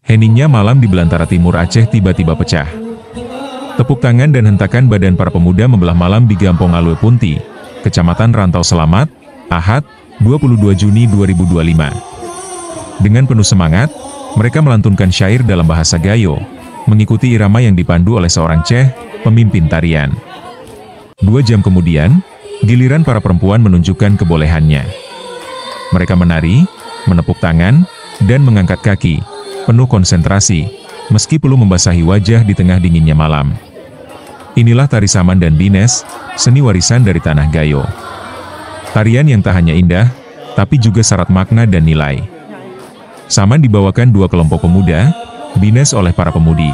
Heningnya malam di belantara timur Aceh tiba-tiba pecah. Tepuk tangan dan hentakan badan para pemuda membelah malam di Gampong Alwe Punti, Kecamatan Rantau Selamat, Ahad, 22 Juni 2025. Dengan penuh semangat, mereka melantunkan syair dalam bahasa Gayo, mengikuti irama yang dipandu oleh seorang Ceh, pemimpin tarian. 2 jam kemudian, giliran para perempuan menunjukkan kebolehannya. Mereka menari, menepuk tangan, dan mengangkat kaki, penuh konsentrasi, meski perlu membasahi wajah di tengah dinginnya malam. Inilah tari Saman dan Bines, seni warisan dari tanah Gayo. Tarian yang tak hanya indah, tapi juga syarat makna dan nilai. Saman dibawakan 2 kelompok pemuda, Bines oleh para pemudi.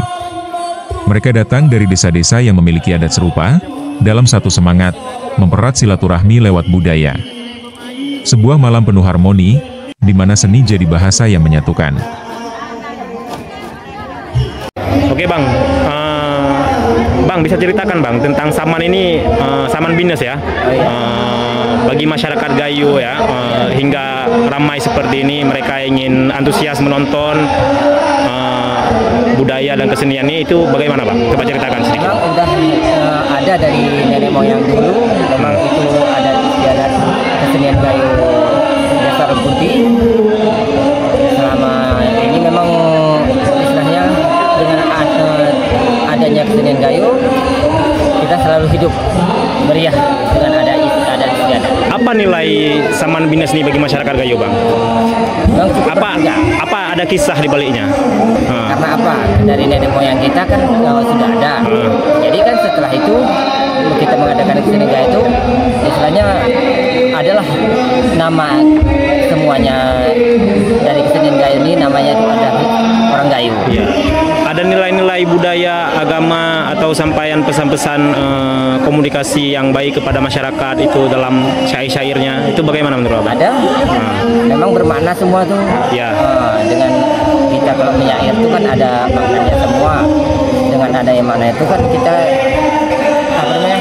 Mereka datang dari desa-desa yang memiliki adat serupa, dalam satu semangat, mempererat silaturahmi lewat budaya. Sebuah malam penuh harmoni, di mana seni jadi bahasa yang menyatukan. Oke Bang, Bang bisa ceritakan Bang tentang Saman ini, Saman Bines ya, bagi masyarakat Gayo ya, hingga ramai seperti ini, mereka ingin antusias menonton budaya dan kesenian ini, itu bagaimana Bang? Coba ceritakan sedikit. Memang udah ada dari nenek moyang dulu, memang itu ada istiadat kesenian Gayo Dasar Putih. Selama ini memang istilahnya dengan adanya kesenian Gayo, kita selalu hidup meriah dengan ada istiadat. Apa nilai Saman Bines ini bagi masyarakat Gayo Bang? Apa ada kisah di baliknya? Karena apa? Dari nenek moyang kita kan sudah ada. Jadi kan setelah itu kita mengadakan kesenian Gayo itu, istilahnya adalah nama semuanya dari kesenian Gayo ini, namanya itu ada orang Gayo. Ya. Ada nilai-nilai budaya, agama, atau sampaian pesan-pesan komunikasi yang baik kepada masyarakat itu dalam syair-syairnya, itu bagaimana menurut Abang? Ada, memang bermakna semua tuh. Ya. Dengan kita kalau menyair itu kan ada maknanya semua. Dengan ada yang mana itu kan kita apa namanya,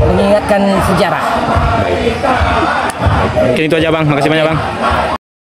mengingatkan sejarah. Baik. Mungkin itu aja Bang, makasih banyak Bang.